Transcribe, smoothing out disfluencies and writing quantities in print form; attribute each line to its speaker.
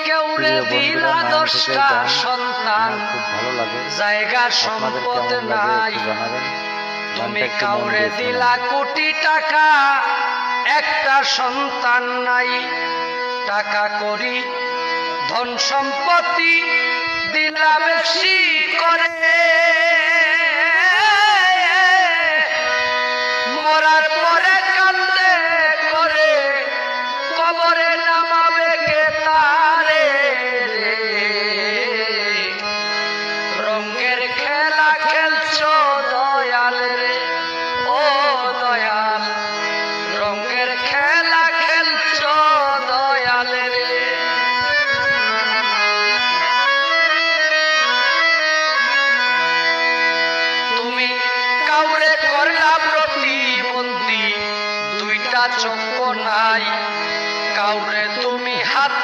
Speaker 1: কেউরে দিলা 10টা সন্তান,
Speaker 2: খুব ভালো লাগে,
Speaker 1: জায়গা সম্পদ নাই। তুমি কাউরে দিলা কোটি টাকা, একটা সন্তান নাই। টাকা করি ধন সম্পত্তি দিলা বেশি করে, মরার পরে কান্দে করে কবরে নামাবে কে তারে। রঙের খেলা খেলছো দয়াল রে, ও দয়াল, রঙের খেলা খেলছো দয়াল রে। তুমি কাউরে করলা প্রতিবন্ধী, 2টা চক্ষু নাই। কাউরে